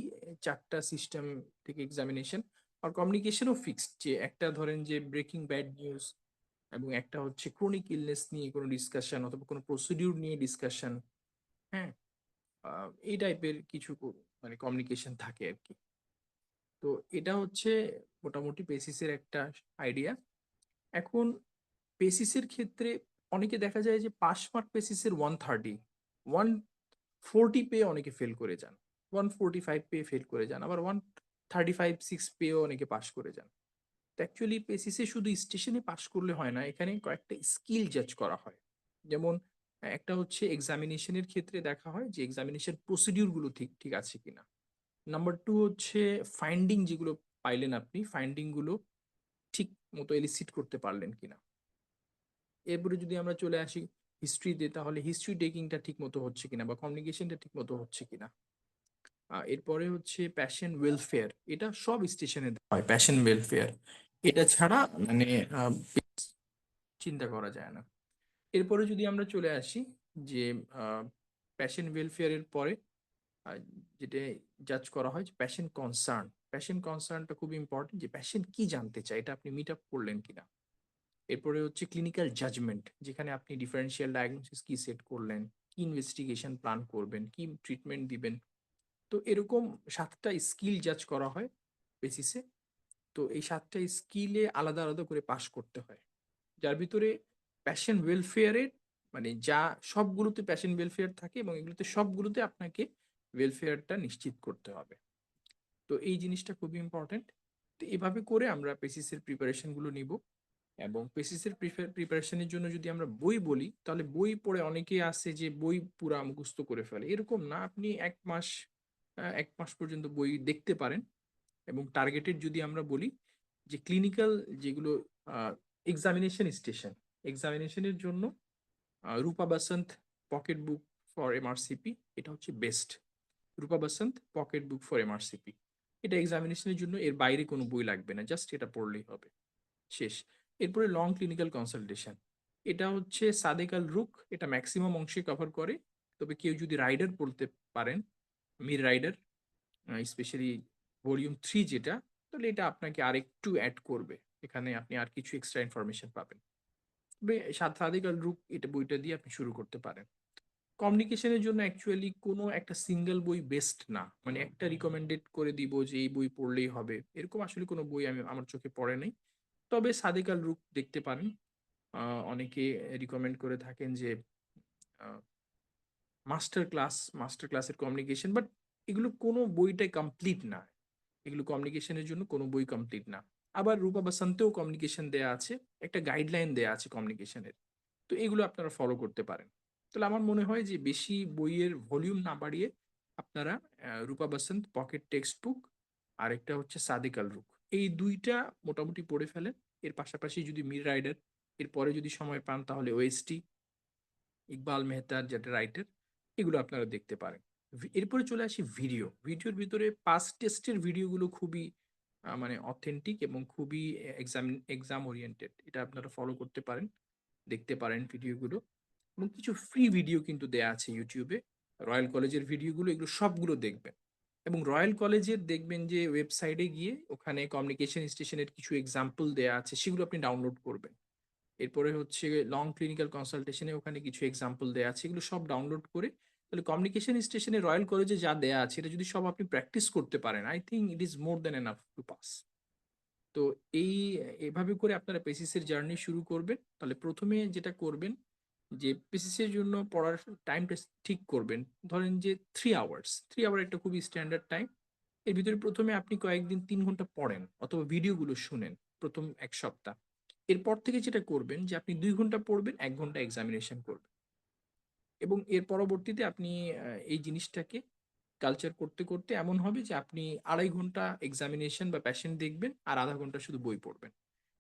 চারটা সিস্টেম থেকে এক্সামিনেশন। আর কমিউনিকেশনও ফিক্সড, যে একটা ধরেন যে ব্রেকিং ব্যাড নিউজ, এবং একটা হচ্ছে ক্রনিক ইলনেস নিয়ে কোনো ডিসকাশন অথবা কোনো প্রসিডিউর নিয়ে ডিসকাশন। হ্যাঁ, এই টাইপের কিছু মানে কমিউনিকেশন থাকে আর কি। তো এটা হচ্ছে মোটামুটি বেসিসের একটা আইডিয়া। এখন বেসিসের ক্ষেত্রে অনেকে দেখা যায় যে পাস মার্ক বেসিসের 130, 140 পেয়ে অনেকে ফেল করে যান, 145 পেয়ে ফেল করে যান, আবার 135-6 পেয়েও অনেকে পাস করে যান। অ্যাকচুয়ালি বেসিসে শুধু স্টেশনে পাস করলে হয় না, এখানে কয়েকটা স্কিল জাজ করা হয়। যেমন একটা হচ্ছে এক্সামিনেশনের ক্ষেত্রে দেখা হয় যে এক্সামিনেশন প্রসিডিউর গুলো ঠিক ঠিক আছে কিনা। নাম্বার টু হচ্ছে ফাইন্ডিং, যেগুলো পাইলেন আপনি ফাইন্ডিং গুলো ঠিক মতো এলিসিট করতে পারলেন কিনা। এরপরে যদি আমরা চলে আসি হিস্ট্রিতে, তাহলে হিস্ট্রি টেকিংটা ঠিক মতো হচ্ছে কিনা বা কমিউনিকেশনটা ঠিক মতো হচ্ছে কিনা। এরপরে হচ্ছে প্যাশন ওয়েলফেয়ার, এটা সব স্টেশনে হয় প্যাশন ওয়েলফেয়ার, এটা ছাড়া মানে আহ, চিন্তা করা যায় না। এরপরে যদি আমরা চলে আসি যে প্যাশন ওয়েলফেয়ারের পরে আহ, যেটা জাজ করা হয় প্যাশন কনসার্ন। প্যাশন কনসার্নটা খুব ইম্পর্টেন্ট, যে প্যাশন কি জানতে চায় এটা আপনি মিট আপ করলেন কিনা। এরপরে হচ্ছে ক্লিনিক্যাল জাজমেন্ট, যেখানে আপনি ডিফারেন্সিয়াল ডায়াগনোসিস কি সেট করলেন, কি ইনভেস্টিগেশন প্ল্যান করবেন, কি ট্রিটমেন্ট দিবেন। তো এরকম 7টা স্কিল জাজ করা হয় বেসিসে। তো এই 7টা স্কিলে আলাদা আলাদা করে পাশ করতে হয়, যার ভিতরে প্যাশন ওয়েলফেয়ারের মানে যা সবগুলোতে প্যাশন ওয়েলফেয়ার থাকে, এবং এগুলোতে সবগুলোতে আপনাকে ওয়েলফেয়ারটা নিশ্চিত করতে হবে। তো এই জিনিসটা খুবই ইম্পর্টেন্ট। তো এভাবে করে আমরা পেসিসের প্রিপারেশন গুলো নিব। এবং পেসিসের প্রিপারেশনের জন্য যদি আমরা বই বলি, তাহলে বই পড়ে অনেকেই আছে যে বই পুরা মুখস্থ করে ফেলে, এরকম না। আপনি 1 মাস পর্যন্ত বই দেখতে পারেন। এবং টার্গেটেড যদি আমরা বলি, যে ক্লিনিক্যাল যেগুলো এক্সামিনেশন স্টেশন, এক্সামিনেশনের জন্য Rupa Basant pocket book for MRCP, এটা হচ্ছে best. Rupa Basant pocket book for MRCP, এটা এক্সামিনেশনের জন্য, এর বাইরে কোনো বই লাগবে না, জাস্ট এটা পড়লেই হবে, শেষ। এরপরে লং ক্লিনিক্যাল কনসালটেশন, এটা হচ্ছে সাদেক আল রুক, এটা ম্যাক্সিমাম অংশে কভার করে। তবে কেউ যদি রাইডার পড়তে পারেন, মির রাইডার, স্পেশালি ভলিউম 3 যেটা, তাহলে এটা আপনাকে আরেকটু অ্যাড করবে, এখানে আপনি আর কিছু এক্সট্রা ইনফরমেশন পাবেন। তবে সাদেক আল রুক এটা বইটা দিয়ে আপনি শুরু করতে পারেন। কমিউনিকেশনের জন্য অ্যাকচুয়ালি কোনো একটা সিঙ্গেল বই বেস্ট না, মানে একটা রিকমেন্ডেড করে দিব যে এই বই পড়লেই হবে, এরকম আসলে কোনো বই আমার চোখে পড়ে নাই। তবে সাদিক আল রুখ দেখতে পারেন। অনেকে রিকমেন্ড করে থাকেন যে মাস্টার ক্লাসের কমিউনিকেশন, বাট এগুলো কোনো বইটাই কমপ্লিট না, এগুলো কমিউনিকেশনের জন্য কোনো বই কমপ্লিট না। আবার রূপা বাসান্তেও কমিউনিকেশন দেয়া আছে, একটা গাইডলাইন দেয়া আছে কমিউনিকেশনের, তো এগুলো আপনারা ফলো করতে পারেন। তাহলে আমার মনে হয় যে বেশি বইয়ের ভলিউম না বাড়িয়ে আপনারা রূপা বাসান্ত পকেট টেক্সট বুক আর একটা হচ্ছে সাদিক আল রুখ, এই দুইটা মোটামুটি পড়ে ফেলেন। এর পাশাপাশি যদি মীর রাইডার, এরপরে যদি সময় পান তাহলে ওএসটি, ইকবাল মেহতার যেটা রাইটার, এগুলো আপনারা দেখতে পারেন। এরপরে চলে আসি ভিডিওর ভিতরে পাস টেস্টের ভিডিওগুলো খুবই মানে অথেন্টিক এবং খুবই এক্সাম ওরিয়েন্টেড, এটা আপনারা ফলো করতে পারেন, দেখতে পারেন ভিডিওগুলো। এবং কিছু ফ্রি ভিডিও কিন্তু দেয়া আছে ইউটিউবে, রয়্যাল কলেজের ভিডিওগুলো, এগুলো সবগুলো দেখবেন। এবং রয়্যাল কলেজের দেখবেন যে ওয়েবসাইটে গিয়ে ওখানে কমিউনিকেশন স্টেশনের কিছু এক্সাম্পল দেয়া আছে, সেগুলো আপনি ডাউনলোড করবেন। এরপরে হচ্ছে লং ক্লিনিক্যাল কনসালটেশনে ওখানে কিছু এক্সাম্পল দেয়া আছে, এগুলো সব ডাউনলোড করে তাহলে কমিউনিকেশন স্টেশনে রয়্যাল কলেজে যা দেয়া আছে এটা যদি সব আপনি প্র্যাকটিস করতে পারেন, I think it is more than enough to pass. তো এই এভাবে করে আপনারা পেসিসের জার্নি শুরু করবেন। তাহলে প্রথমে যেটা করবেন যে পেসিসের জন্য পড়ার টাইমটা ঠিক করবেন, ধরেন যে 3 আওয়ার্স, 3 আওয়ার একটা খুবই স্ট্যান্ডার্ড টাইম। এর ভিতরে প্রথমে আপনি কয়েকদিন 3 ঘন্টা পড়েন অথবা ভিডিওগুলো শুনেন প্রথম 1 সপ্তাহ। এরপর থেকে যেটা করবেন যে আপনি 2 ঘন্টা পড়বেন, 1 ঘন্টা এক্সামিনেশন করবেন, এবং এর পরবর্তীতে আপনি এই জিনিসটাকে কালচার করতে করতে এমন হবে যে আপনি 2.5 ঘন্টা এক্সামিনেশন বা প্যাশেন্ট দেখবেন আর আধা ঘন্টা শুধু বই পড়বেন।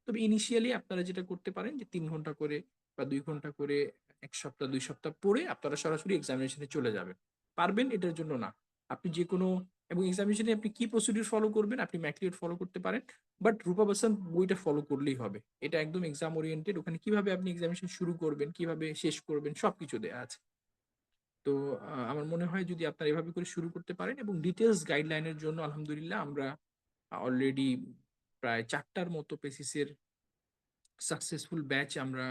তবে ইনিশিয়ালি আপনারা যেটা করতে পারেন যে 3 ঘন্টা করে বা 2 ঘন্টা করে 1 সপ্তাহ 2 সপ্তাহ পড়ে আপনারা সরাসরি এক্সামিনেশনে চলে যাবেন। পারবেন এটার জন্য না, আপনি যে কোনো, এবং এক্সামিনেশনে আপনি কি প্রসিডিউর ফলো করবেন, আপনি ম্যাকলিওড ফলো করতে পারেন, বাট রূপা বসন্ত বইটা ফলো করলেই হবে। এটা একদম এক্সাম ওরিয়েন্টেড, ওখানে কিভাবে আপনি এক্সামিনেশন শুরু করবেন, কিভাবে শেষ করবেন, সবকিছু দেওয়া আছে। তো আমার মনে হয় যদি আপনারা এভাবে করে শুরু করতে পারেন, এবং ডিটেলস গাইডলাইনের জন্য আলহামদুলিল্লাহ আমরা অলরেডি প্রায় 4টার মতো পেসিসের সাকসেসফুল ব্যাচ আমরা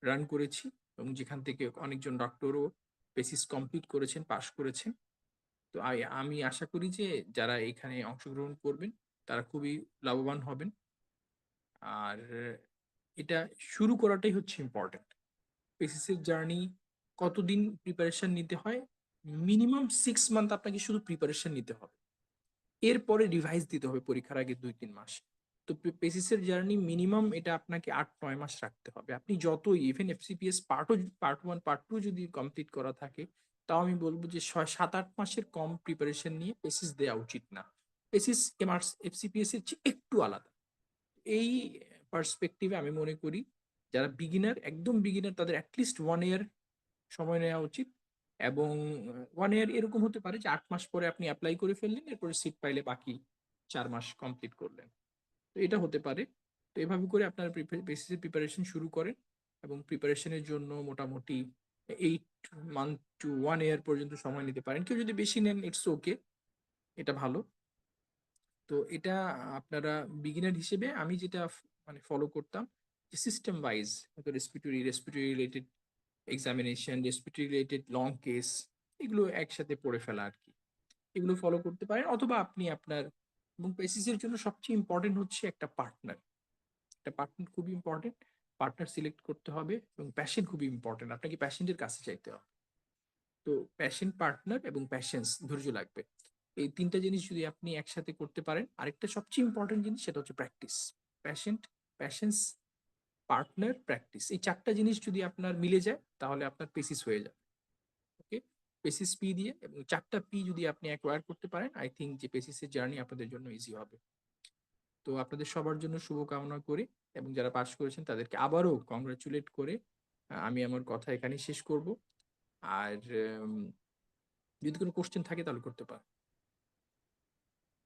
রান করেছি, এবং যেখান থেকে অনেকজন ডক্টরও পেসিস কমপ্লিট করেছেন, পাশ করেছেন। তো আমি আশা করি যে যারা এখানে অংশগ্রহণ করবেন তারা খুবই লাভবান হবেন। আর এটা শুরু করাটাই হচ্ছে ইম্পর্টেন্ট। পেসিসের জার্নি কতদিন প্রিপারেশন নিতে হয়, মিনিমাম 6 মান্থ আপনাকে শুধু প্রিপারেশন নিতে হবে, এরপরে রিভাইজ দিতে হবে পরীক্ষার আগে 2-3 মাস। তো পেসিসের জার্নি মিনিমাম এটা আপনাকে 8-9 মাস রাখতে হবে। আপনি যতই ইভেন এফসিপিএস পার্ট 1 পার্ট 2 যদি কমপ্লিট করা থাকে, তাও আমি বলবো যে 6-7-8 মাসের কম প্রিপারেশন নিয়ে পেসিস দেওয়া উচিত না। পেসিস এফসিপিএস এর চেয়ে একটু আলাদা। এই পার্সপেক্টিভে আমি মনে করি যারা বিগিনার, একদম বিগিনার, তাদের অ্যাটলিস্ট 1 ইয়ার সময় নেওয়া উচিত। এবং 1 ইয়ার এরকম হতে পারে যে 8 মাস পরে আপনি অ্যাপ্লাই করে ফেললেন, এরপরে সিট পাইলে বাকি 4 মাস কমপ্লিট করলেন, তো এটা হতে পারে। তো এভাবে করে আপনার বেসিসের প্রিপারেশন শুরু করেন, এবং প্রিপারেশনের জন্য মোটামুটি 8 মান্থ টু 1 ইয়ার পর্যন্ত সময় নিতে পারেন। কেউ যদি বেশি নেন ইটস ওকে, এটা ভালো। তো এটা আপনারা বিগিনার হিসেবে আমি যেটা মানে ফলো করতাম যে system wise, respiratory related examination, respiratory related long case, এগুলো একসাথে পড়ে ফেলা আর কি, এগুলো ফলো করতে পারেন। অথবা আপনি আপনার, এবং পেসিসের জন্য সবচেয়ে ইম্পর্টেন্ট হচ্ছে একটা পার্টনার, একটা পার্টনার খুবই ইম্পর্টেন্ট, পার্টনার সিলেক্ট করতে হবে, এবং প্যাশন খুবই ইম্পর্টেন্ট, আপনাকে প্যাশেন্টের কাছে চাইতে হবে। তো প্যাশন, পার্টনার এবং প্যাশেন্স, ধৈর্য লাগবে। এই 3টা জিনিস যদি আপনি একসাথে করতে পারেন, আরেকটা সবচেয়ে ইম্পর্টেন্ট জিনিস সেটা হচ্ছে practice. Patient, patience, partner, practice, এই 4টা জিনিস যদি আপনার মিলে যায় তাহলে আপনার পেসিস হয়ে যাবে। ওকে, পেসিস পি দিয়ে, এবং 4টা পি যদি আপনি অ্যাকোয়ার করতে পারেন, আই থিঙ্ক যে পেসিসের জার্নি আপনাদের জন্য ইজি হবে। তো আপনাদের সবার জন্য শুভকামনা করি, এবং যারা পাশ করেছেন তাদেরকে আবারও কংগ্রাচুলেট করে আমি আমার কথা এখানেই শেষ করব। আর উম, যদি কোনো কোশ্চেন থাকে তাহলে করতে পারেন।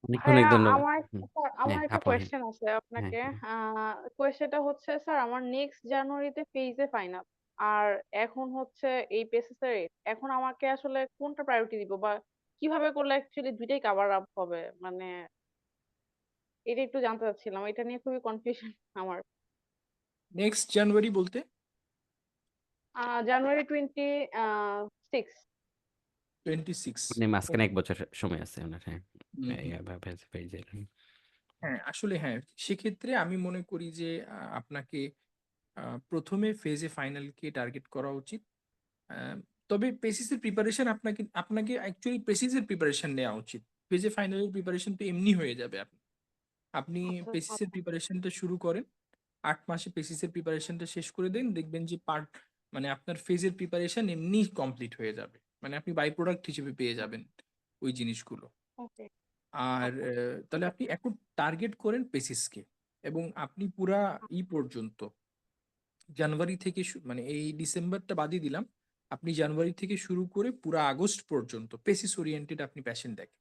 অনেক অনেক ভাইয়া, ধন্যবাদ। আমার হুম, স্যার, আমার হ্যাঁ একটা আপু, হ্যাঁ কোয়েশ্চেন আছে হ্যাঁ আপনাকে। হ্যাঁ। কোয়েশ্চেনটা হচ্ছে, স্যার আমার নেক্সট জানুয়ারিতে ফেইজে ফাইনাল, আর এখন হচ্ছে এই পেসিসের, এখন আমাকে আসলে কোনটা প্রায়োরিটি দিব, বা কিভাবে করলে অ্যাকচুয়ালি দুইটাই কভার আপ হবে, মানে এটা একটু জানতে চাচ্ছিলাম, এটা নিয়ে খুবই কনফিউশন আমার। নেক্সট জানুয়ারি বলতে জানুয়ারি 20 6। 26। মানে মাঝখানে 1 বছর সময় আছে ওনার, হ্যাঁ। হুম, হুম। পেজের। হ্যাঁ, আসলে হ্যাঁ, সেক্ষেত্রে আমি মনে করি যে আপনাকে প্রথমে ফেজে ফাইনালকে টার্গেট করা উচিত। আহ, তবে পেসিসের প্রিপারেশন আপনাকে আপনাকে অ্যাকচুয়ালি পেসিসের প্রিপারেশন নেওয়া উচিত। ফেজে ফাইনালের প্রিপারেশন তো এমনি হয়ে যাবে। আপনি আচ্ছা পেসিসের আচ্ছা প্রিপারেশনটা শুরু করেন, 8 মাসে পেসিসের প্রিপারেশনটা শেষ করে দেন, দেখবেন যে মানে আপনার ফেজের প্রিপারেশন এমনি কমপ্লিট হয়ে যাবে, মানে আপনি বাই প্রোডাক্ট হিসেবে পেয়ে যাবেন ওই জিনিসগুলো। ওকে আর আচ্ছা ঠিক তাহলে আপনি আছে এখন টার্গেট করেন পেসিসকে, এবং আপনি পুরা পর্যন্ত জানুয়ারি থেকে মানে এই ডিসেম্বরটা বাদই দিলাম, আপনি জানুয়ারি থেকে শুরু করে পুরা আগস্ট পর্যন্ত পেসিস ওরিয়েন্টেড আপনি প্যাশন দেখেন।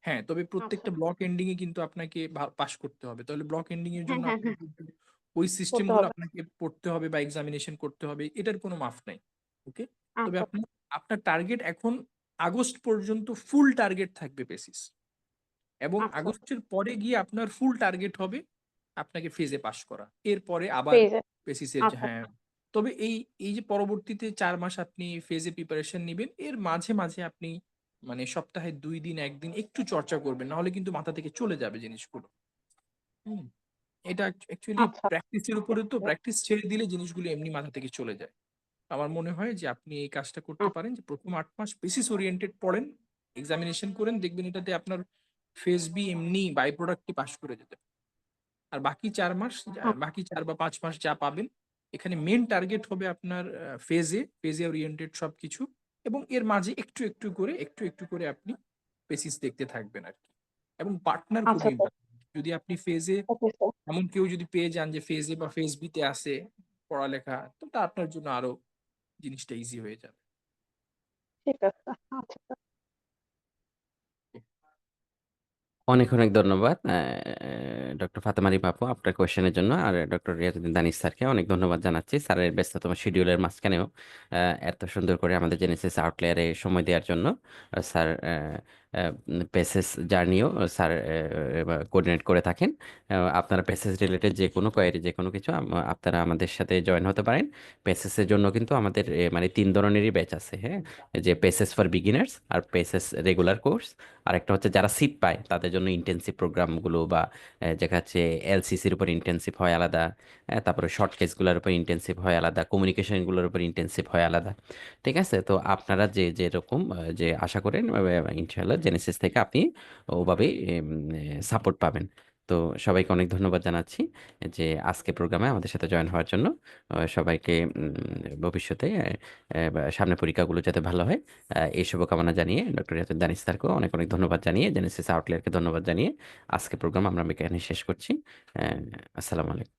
হ্যাঁ, তবে আচ্ছা প্রত্যেকটা ব্লক এন্ডিং এ কিন্তু আপনাকে পাস করতে হবে, তাহলে ব্লক এন্ডিং এর হ্যাঁ জন্য হ্যাঁ আপনার হ্যাঁ কিন্তু ওই করতে সিস্টেমগুলো হবে আপনাকে পড়তে হবে বা এক্সামিনেশন করতে হবে, এটার কোনো মাফ নাই। ওকে, তবে আচ্ছা আপনি আপনার টার্গেট এখন আগস্ট পর্যন্ত ফুল টার্গেট থাকবে বেসিস, এবং আচ্ছা আগস্টের পরে গিয়ে আপনার ফুল টার্গেট হবে আপনাকে ফেজে পাস করা, এরপরে আবার পেয়ে যায় বেসিসের আচ্ছা হ্যাঁ। তবে এই এই যে পরবর্তীতে 4 মাস আপনি ফেজে প্রিপারেশন নেবেন, এর মাঝে মাঝে আপনি মানে সপ্তাহে 2 দিন 1 দিন একটু চর্চা করবেন, নাহলে কিন্তু মাথা থেকে চলে যাবে জিনিসগুলো। হুম, এটা অ্যাকচুয়ালি আচ্ছা প্র্যাকটিসের উপরে, তো প্র্যাকটিস ছেড়ে দিলে জিনিসগুলো এমনি মাথা থেকে চলে যায়। আমার মনে হয় যে আপনি এই কাজটা করতে আচ্ছা পারেন, যে প্রথম 8 মাস বেসিস ওরিয়েন্টেড পড়েন, এক্সামিনেশন করেন, দেখবেন এটাতে আপনার ফেজ বি এমনি বাই প্রোডাক্টটি পাস করে যেতে। আর বাকি 4 মাস, আচ্ছা বাকি 4 বা 5 মাস যা পাবেন, এখানে মেন টার্গেট হবে আপনার ফেজে ওরিয়েন্টেড সবকিছু, এবং এর মাঝে একটু একটু করে আপনি বেসিস দেখতে থাকবেন আর কি। এবং পার্টনার খুব আচ্ছা স্যার ইম্পর্টেন্ট, যদি আপনি ফেজে ওকে স্যার এমন কেউ যদি পেয়ে যান যে ফেজে বা ফেজ বিতে আসে পড়ালেখা, তো তা আপনার জন্য আরো জিনিসটা ইজি হয়ে যাবে। ঠিক আছে আচ্ছা স্যার অনেক অনেক ধন্যবাদ ডক্টর ফাতেমা রিম আপু আপনার কোয়েশ্চেনের জন্য, আর ডক্টর রিয়াজউদ্দিন দানিশ স্যারকে অনেক ধন্যবাদ জানাচ্ছি স্যারের ব্যস্ততম শিডিউলের মাঝখানেও এত সুন্দর করে আমাদের জেনেসিস আউটলেয়ারে সময় দেওয়ার জন্য। স্যার পেসেস জার্নিও স্যার কোঅর্ডিনেট করে থাকেন। আপনারা পেসেস রিলেটেড যে কোনো কোয়ারি, যে কোনো কিছু আপনারা আমাদের সাথে জয়েন হতে পারেন। পেসেসের জন্য কিন্তু আমাদের মানে 3 ধরনেরই ব্যাচ আছে, হ্যাঁ। যে পেসেস ফর বিগিনার্স, আর পেসেস রেগুলার কোর্স, আরেকটা হচ্ছে যারা সিট পায় তাদের জন্য ইন্টেন্সিভ প্রোগ্রামগুলো, বা যেটা হচ্ছে এলসিসির উপর ইন্টেন্সিভ হয় আলাদা, তারপরে শর্ট কেসগুলোর উপর ইন্টেন্সিভ হয় আলাদা, কমিউনিকেশনগুলোর উপর ইন্টেন্সিভ হয় আলাদা। ঠিক আছে, তো আপনারা যে যেরকম যে আশা করেন ইনশাআল্লাহ জেনেসিস থেকে আপনি ওভাবেই সাপোর্ট পাবেন। তো সবাইকে অনেক ধন্যবাদ জানাচ্ছি যে আজকে প্রোগ্রামে আমাদের সাথে জয়েন হওয়ার জন্য। সবাইকে ভবিষ্যতে সামনে পরীক্ষাগুলো যাতে ভালো হয়, এই শুভকামনা জানিয়ে ডক্টর ইয়াতুল দানিশ স্যারকেও অনেক অনেক ধন্যবাদ জানিয়ে, জেনেসিস আউটলেয়ারকে ধন্যবাদ জানিয়ে আজকে প্রোগ্রাম আমরা এখানে শেষ করছি। আসসালামু আলাইকুম।